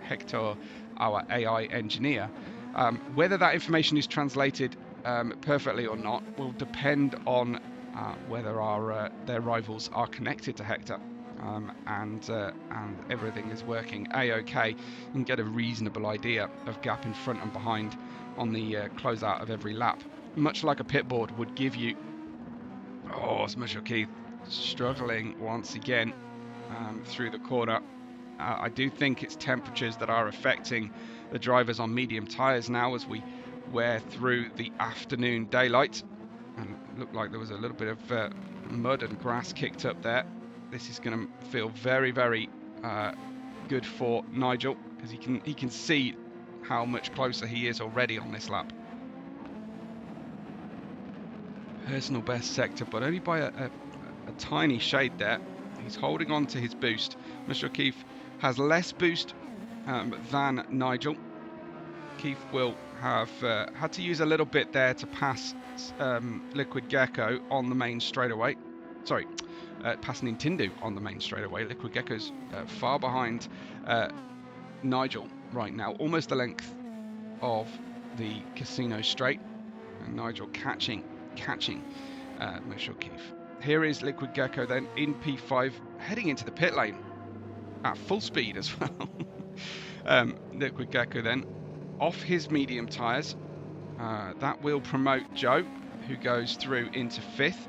Hector, our AI engineer. Whether that information is translated perfectly or not will depend on whether their rivals are connected to Hector and everything is working a-okay, and get a reasonable idea of gap in front and behind on the closeout of every lap, much like a pit board would give you. Oh, Monsieur Keith struggling once again through the corner. I do think it's temperatures that are affecting the drivers on medium tyres now as we wear through the afternoon daylight. And it looked like there was a little bit of mud and grass kicked up there. This is going to feel very, very good for Nigel, because he can see how much closer he is already on this lap. Personal best sector, but only by a tiny shade there. He's holding on to his boost. Monsieur Keith has less boost than Nigel. Keith will have had to use a little bit there to pass Liquid Gecko on the main straightaway. Sorry, pass Nintendo on the main straightaway. Liquid Gecko's far behind Nigel right now, almost the length of the casino straight, and Nigel catching Monsieur Keith. Here is Liquid Gecko then in P5, heading into the pit lane at full speed as well. Liquid Gecko then off his medium tyres. That will promote Joe, who goes through into 5th.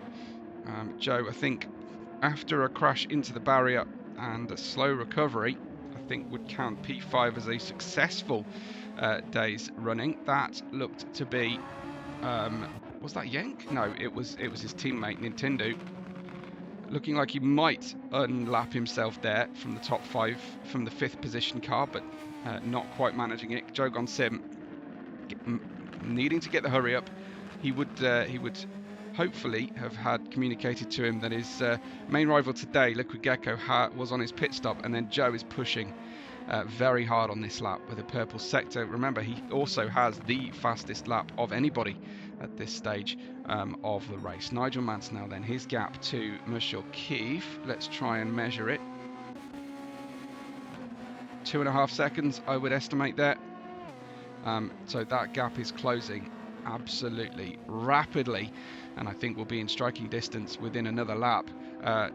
Joe, I think, after a crash into the barrier and a slow recovery, I think would count P5 as a successful day's running. That looked to be, was that Yank? No, it was his teammate Nintendo. Looking like he might unlap himself there from the top 5 from the 5th position car, but not quite managing it. Joe Gonsim needing to get the hurry up. He would hopefully have had communicated to him that his main rival today, Liquid Gecko, was on his pit stop, and then Joe is pushing very hard on this lap with a purple sector. Remember, he also has the fastest lap of anybody at this stage of the race. Nigel Mansell then, his gap to Monsieur Keith. Let's try and measure it. 2.5 seconds, I would estimate there. So that gap is closing absolutely rapidly, and I think we'll be in striking distance within another lap.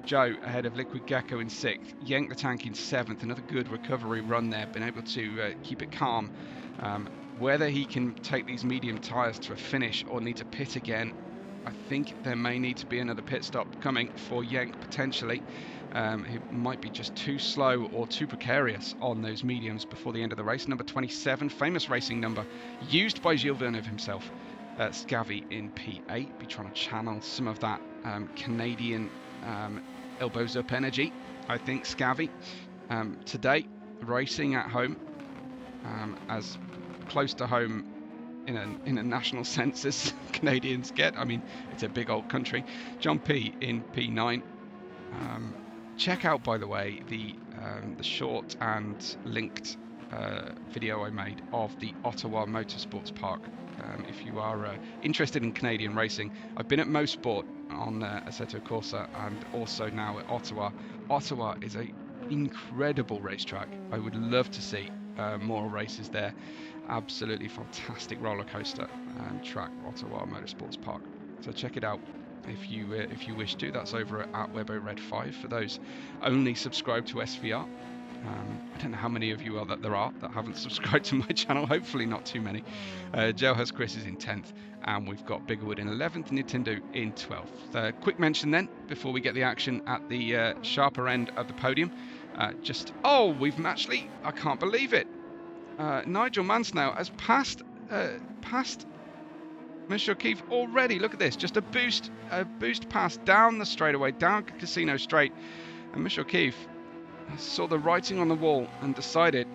Joe ahead of Liquid Gecko in 6th, Yank the Tank in 7th. Another good recovery run there, been able to keep it calm. Whether he can take these medium tyres to a finish or need to pit again, I think there may need to be another pit stop coming for Yank potentially. He might be just too slow or too precarious on those mediums before the end of the race. Number 27, famous racing number, used by Gilles Villeneuve himself. Scavy in P8, be trying to channel some of that Canadian elbows up energy, I think, Scavy. Today, racing at home, as close to home in a national sense as Canadians get. I mean, it's a big old country. John P in P9. Check out, by the way, the short and linked video I made of the Ottawa Motorsports Park. If you are interested in Canadian racing, I've been at Mosport on Assetto Corsa and also now at Ottawa. Ottawa is a incredible racetrack. I would love to see more races there. Absolutely fantastic roller coaster track, Ottawa Motorsports Park. So check it out if you wish to. That's over at WebORed5 for those only subscribed to SVR. I don't know how many of you are that there are that haven't subscribed to my channel. Hopefully not too many. Jailhouse Chris is in 10th, and we've got Biggerwood in 11th, Nintendo in 12th. Quick mention then, before we get the action at the sharper end of the podium. We've actually, I can't believe it. Nigel Mansell has passed Mr. O'Keefe already. Look at this, just a boost pass down the straightaway, down Casino Straight, and Mr. O'Keefe saw the writing on the wall and decided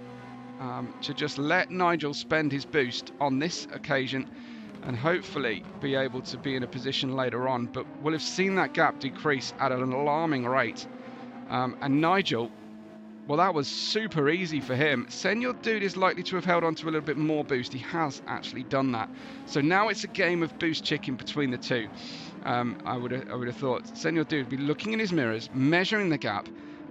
to just let Nigel spend his boost on this occasion and hopefully be able to be in a position later on, but we'll have seen that gap decrease at an alarming rate. And Nigel, well, that was super easy for him. Senior Dude is likely to have held on to a little bit more boost. He has actually done that. So now it's a game of boost chicken between the two. I would have thought Senior Dude would be looking in his mirrors, measuring the gap,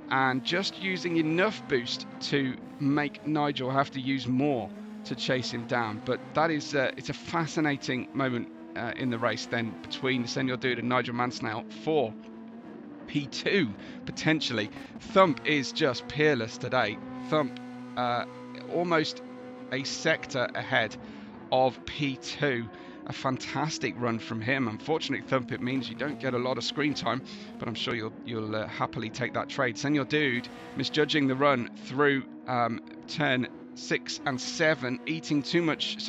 and just using enough boost to make Nigel have to use more to chase him down. But that is it's a fascinating moment in the race then between Senior Dude and Nigel Mansell for P2 potentially. Thump is just peerless today. Thump almost a sector ahead of P2. A fantastic run from him. Unfortunately, Thump, it means you don't get a lot of screen time, but I'm sure you'll happily take that trade. Senior Dude misjudging the run through turn 6 and 7, eating too much,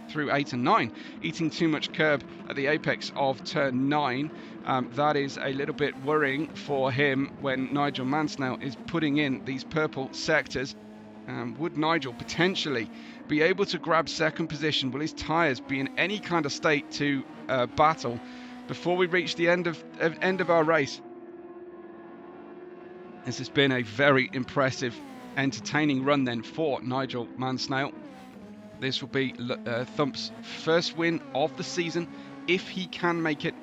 through 8 and 9, eating too much curb at the apex of turn 9. That is a little bit worrying for him when Nigel Mansell is putting in these purple sectors. Would Nigel potentially be able to grab second position? Will his tyres be in any kind of state to battle before we reach the end of our race? This has been a very impressive, entertaining run then for Nigel Mansell. This will be Thump's first win of the season, if he can make it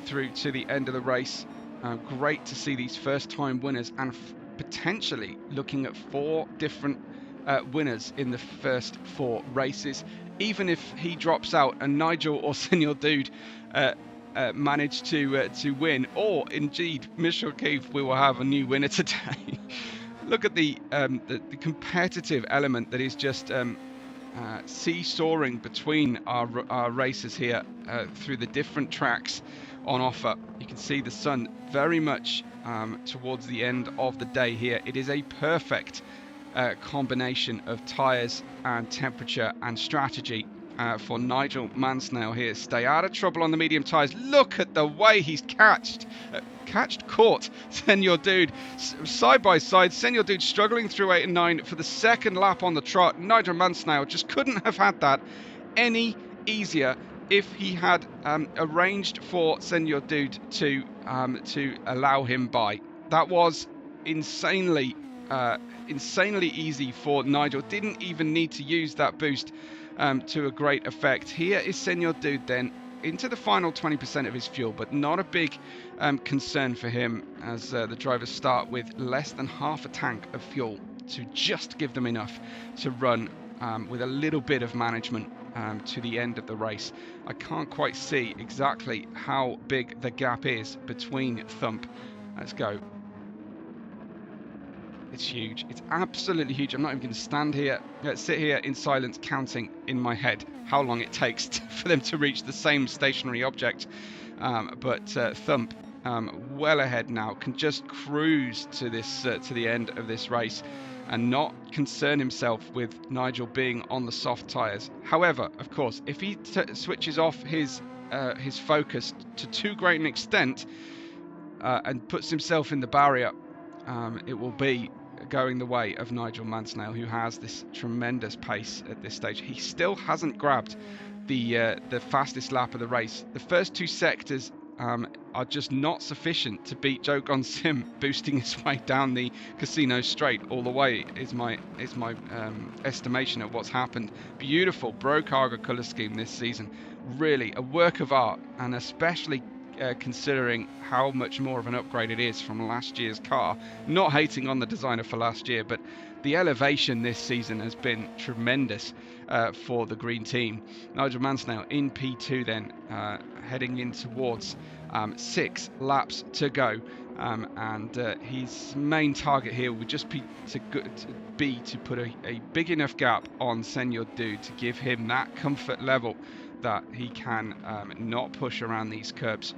through to the end of the race. Great to see these first-time winners, and potentially looking at 4 different winners in the first 4 races. Even if he drops out and Nigel or Senior Dude manage to win, or indeed Mr. O'Keefe, we will have a new winner today. Look at the competitive element that is just seesawing between our races here through the different tracks on offer. You can see the sun very much towards the end of the day here. It is a perfect combination of tyres and temperature and strategy for Nigel Mansell here. Stay out of trouble on the medium tyres. Look at the way he's caught Senior Dude side by side. Senior Dude struggling through 8 and 9 for the second lap on the trot. Nigel Mansell just couldn't have had that any easier if he had arranged for Senior Dude to allow him by. That was insanely easy for Nigel. Didn't even need to use that boost to a great effect. Here is Senior Dude then into the final 20% of his fuel, but not a big concern for him, as the drivers start with less than half a tank of fuel to just give them enough to run with a little bit of management to the end of the race. I can't quite see exactly how big the gap is between Thump. Let's go. It's huge. It's absolutely huge. I'm not even going to sit here in silence counting in my head how long it takes for them to reach the same stationary object. But Thump, well ahead now, can just cruise to the end of this race and not concern himself with Nigel being on the soft tyres. However, of course, if he switches off his focus to too great an extent and puts himself in the barrier, it will be going the way of Nigel Mansell, who has this tremendous pace at this stage. He still hasn't grabbed the fastest lap of the race. The first 2 sectors are just not sufficient to beat Joe Sim boosting his way down the Casino Straight all the way. Is my estimation of what's happened. Beautiful Brocargo colour scheme this season, really a work of art, and especially considering how much more of an upgrade it is from last year's car. Not hating on the designer for last year, but the elevation this season has been tremendous for the green team. Nigel Mansell in P2 then, heading in towards 6 laps to go, and his main target here would just be to put a big enough gap on Senor Dude to give him that comfort level that he can not push around these curbs.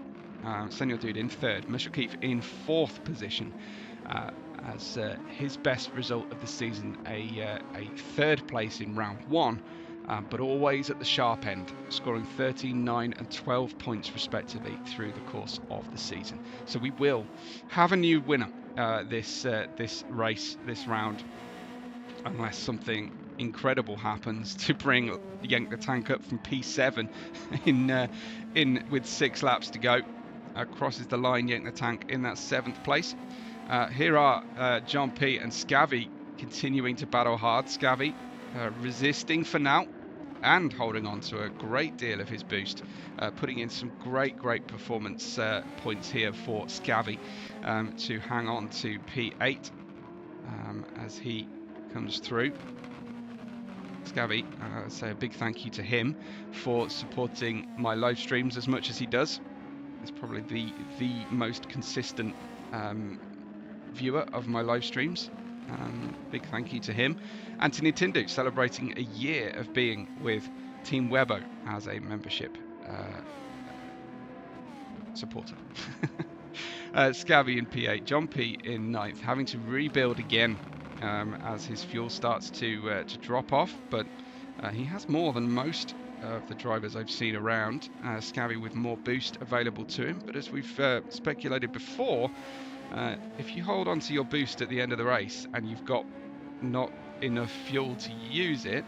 Senor Dude in 3rd, Mishakif in 4th position, as his best result of the season, a 3rd place in round 1, but always at the sharp end, scoring 13, 9 and 12 points respectively through the course of the season. So we will have a new winner this race, this round, unless something incredible happens to bring Yank the Tank up from P7 in with 6 laps to go. Crosses the line, Yank the Tank in that 7th place. Here are John P and Scavvy continuing to battle hard. Scavvy resisting for now and holding on to a great deal of his boost, putting in some great performance points here for Scavvy to hang on to P8 as he comes through. Scavvy, say a big thank you to him for supporting my live streams as much as he does. It's probably the most consistent viewer of my live streams. Big thank you to him. Anthony Tindu celebrating a year of being with Team Webo as a membership supporter. Scavvy in P8, John P in 9th, having to rebuild again as his fuel starts to drop off, but he has more than most of the drivers I've seen around. Scavvy with more boost available to him, but as we've speculated before, if you hold on to your boost at the end of the race and you've got not enough fuel to use it,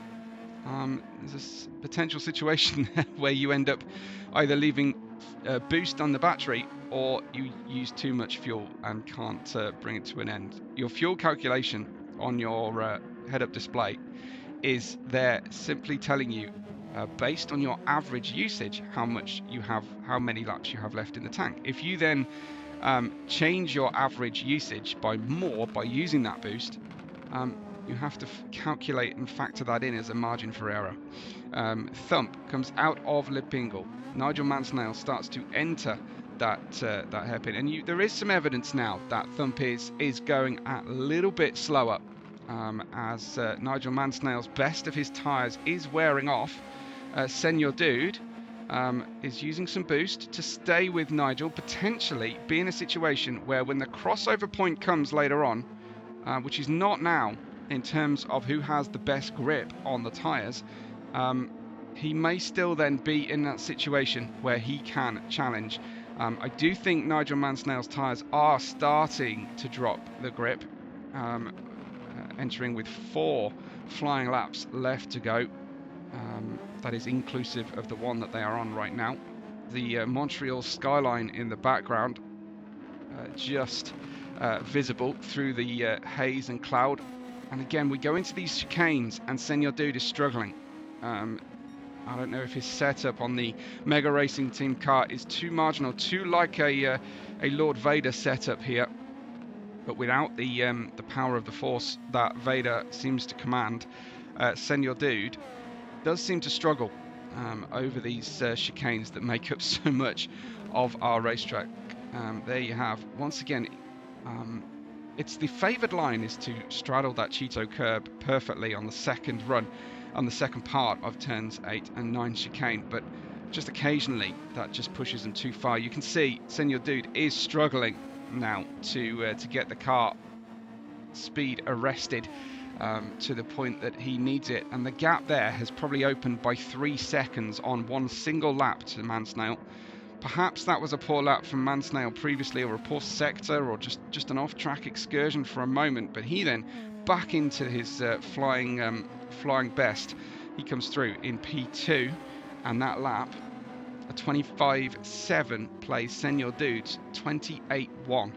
there's a potential situation where you end up either leaving boost on the battery or you use too much fuel and can't bring it to an end. Your fuel calculation on your head-up display is there simply telling you, based on your average usage, how many laps you have left in the tank. If you then change your average usage by using that boost, you have to calculate and factor that in as a margin for error. Thump comes out of Lipingle. Nigel Mansell starts to enter that hairpin, and there is some evidence now that Thump is going a little bit slower, as Nigel Mansell's best of his tyres is wearing off. Senor Dude is using some boost to stay with Nigel, potentially be in a situation where when the crossover point comes later on, which is not now in terms of who has the best grip on the tyres, he may still then be in that situation where he can challenge. I do think Nigel Mansell's tyres are starting to drop the grip, entering with 4 flying laps left to go. That is inclusive of the one that they are on right now. The Montreal skyline in the background, just visible through the haze and cloud. And again, we go into these chicanes and Senor Dude is struggling. I don't know if his setup on the Mega Racing Team car is too marginal, too like a Lord Vader setup here. But without the power of the Force that Vader seems to command, Senor Dude does seem to struggle over these chicanes that make up so much of our racetrack. There you have, once again, it's the favoured line is to straddle that Cheeto curb perfectly on the second run, on the second part of turns 8 and 9 chicane, but just occasionally that just pushes them too far. You can see Senor Dude is struggling now to get the car speed arrested to the point that he needs it, and the gap there has probably opened by 3 seconds on one single lap to Mansell. Perhaps that was a poor lap from Mansell previously, or a poor sector, or just an off-track excursion for a moment, but he then back into his flying best. He comes through in P2, and that lap a 25.7 plays Senor Dudes 28.1.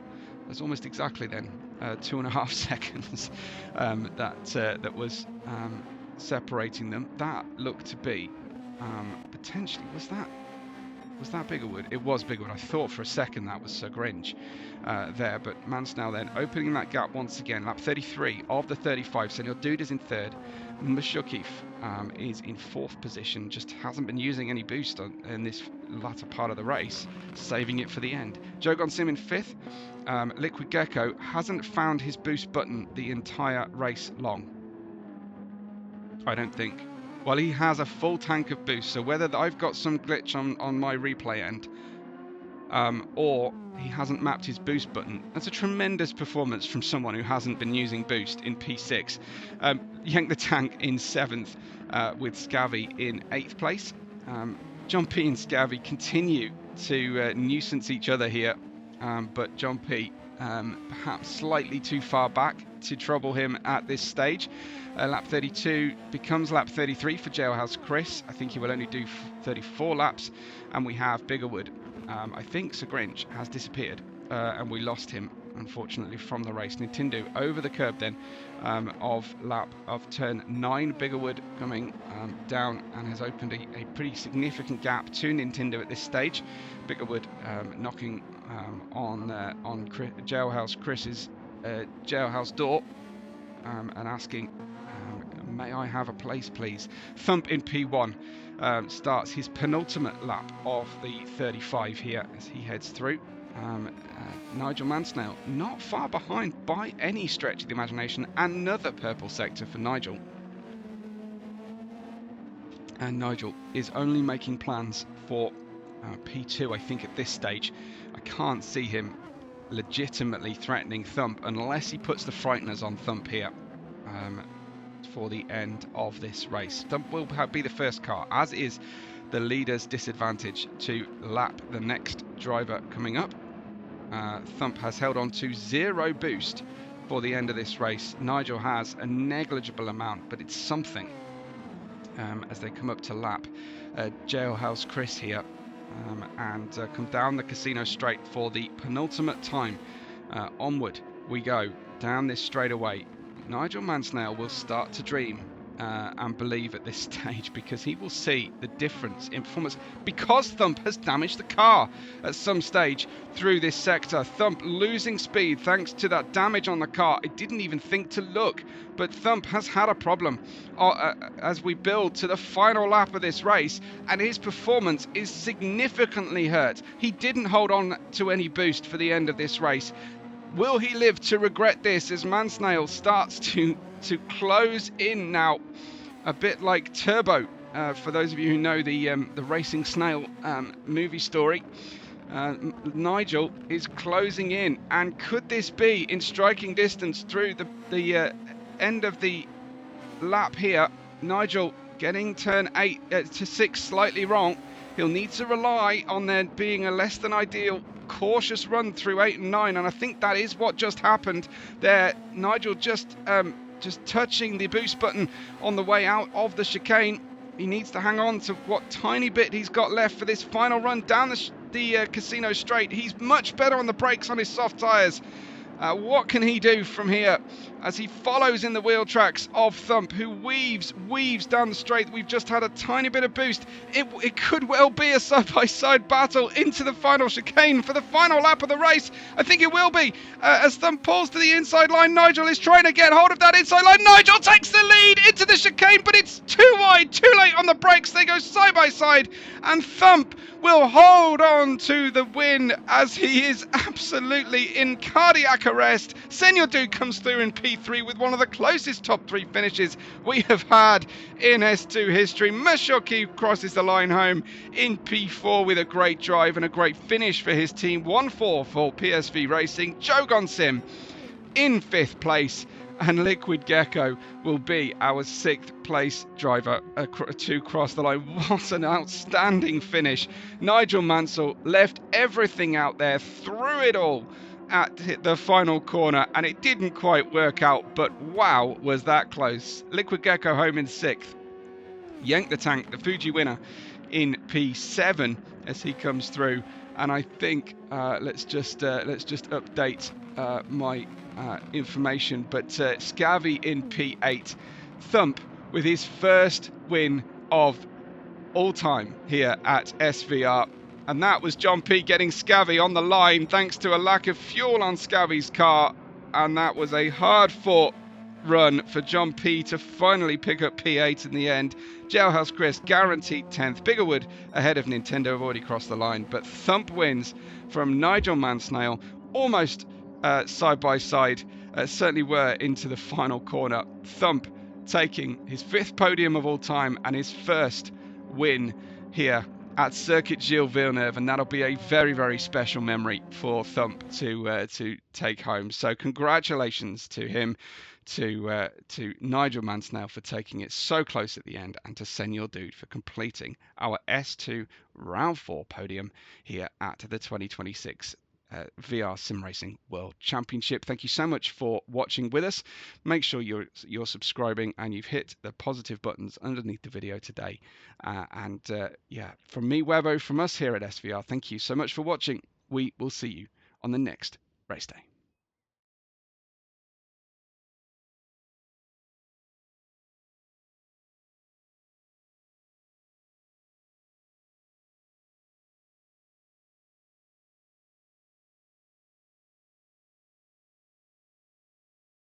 That's almost exactly then 2.5 seconds that was separating them. That looked to be potentially, was that Biggerwood? It was Biggerwood. I thought for a second that was Sir Grinch there, but Mansnell then opening that gap once again. Lap 33 of the 35. Senor Dude is in third. Mashukif is in fourth position. Just hasn't been using any boost in this latter part of the race, saving it for the end. Jogon Sim in fifth. Liquid Gecko hasn't found his boost button the entire race long, I don't think. Well, he has a full tank of boost, so whether I've got some glitch on my replay end, or he hasn't mapped his boost button. That's a tremendous performance from someone who hasn't been using boost in P6. Yank the Tank in 7th, with Scavvy in 8th place. Jumpy and Scavvy continue to nuisance each other here, but Jumpy perhaps slightly too far back to trouble him at this stage. Lap 32 becomes lap 33 for Jailhouse Chris. I think he will only do 34 laps, and we have Biggerwood. I think Sir Grinch has disappeared, and we lost him, unfortunately, from the race. Nintendo over the curb then of turn 9. Biggerwood coming down and has opened a pretty significant gap to Nintendo at this stage. Biggerwood knocking on Jailhouse Chris's jailhouse door and asking, may I have a place, please? Thump in P1 starts his penultimate lap of the 35 here as he heads through. Nigel Mansnell not far behind by any stretch of the imagination. Another purple sector for Nigel. And Nigel is only making plans for P2, I think, at this stage. I can't see him legitimately threatening Thump unless he puts the frighteners on Thump here for the end of this race. Thump will be the first car, as is the leader's disadvantage, to lap the next driver coming up. Thump has held on to 0 boost for the end of this race. Nigel has a negligible amount, but it's something as they come up to lap Jailhouse Chris here and come down the casino straight for the penultimate time. Onward we go down this straightaway. Nigel Mansnell will start to dream and believe at this stage, because he will see the difference in performance because Thump has damaged the car at some stage through this sector. Thump losing speed thanks to that damage on the car. It didn't even think to look, but Thump has had a problem as we build to the final lap of this race, and his performance is significantly hurt. He didn't hold on to any boost for the end of this race. Will he live to regret this as Mansnell starts to close in now, a bit like Turbo, for those of you who know the Racing Snail movie story. Nigel is closing in, and could this be in striking distance through the end of the lap here? Nigel getting turn 8 to 6 slightly wrong. He'll need to rely on there being a less than ideal cautious run through 8 and 9, and I think that is what just happened there. Nigel just touching the boost button on the way out of the chicane. He needs to hang on to what tiny bit he's got left for this final run down the casino straight. He's much better on the brakes on his soft tyres. What can he do from here as he follows in the wheel tracks of Thump, who weaves down the straight? We've just had a tiny bit of boost. It could well be a side-by-side battle into the final chicane for the final lap of the race. I think it will be. As Thump pulls to the inside line, Nigel is trying to get hold of that inside line. Nigel takes the lead into the chicane, but it's too wide, too late on the brakes. They go side-by-side, and Thump will hold on to the win as he is absolutely in cardiac arrest. Senor Dude comes through in P3 with one of the closest top 3 finishes we have had in S2 history. Mashoki crosses the line home in P4 with a great drive and a great finish for his team. 1-4 for PSV Racing. Jogon Sim in 5th place, and Liquid Gecko will be our 6th place driver to cross the line. What an outstanding finish. Nigel Mansell left everything out there, threw it all at the final corner, and it didn't quite work out, but wow, was that close. Liquid Gecko home in 6th. Yank the Tank, the Fuji winner, in P7. as he comes through. And I think let's just update my information. But Scavy in P8, Thump with his first win of all time here at SVR. And that was John P getting Scavy on the line thanks to a lack of fuel on Scavy's car. And that was a hard fought run for John P to finally pick up P8 in the end. Jailhouse Chris guaranteed 10th. Biggerwood ahead of Nintendo have already crossed the line. But Thump wins from Nigel Mansnail almost side by side. Certainly were into the final corner. Thump taking his 5th podium of all time and his first win here at Circuit Gilles Villeneuve, and that'll be a very, very special memory for Thump to take home. So congratulations to him, to Nigel Mansnail for taking it so close at the end, and to Senor Dude for completing our S2 Round 4 podium here at the 2026 VR Sim Racing World Championship. Thank you so much for watching with us. Make sure you're subscribing and you've hit the positive buttons underneath the video today. Yeah, from me, Webbo, from us here at SVR, thank you so much for watching. We will see you on the next race day.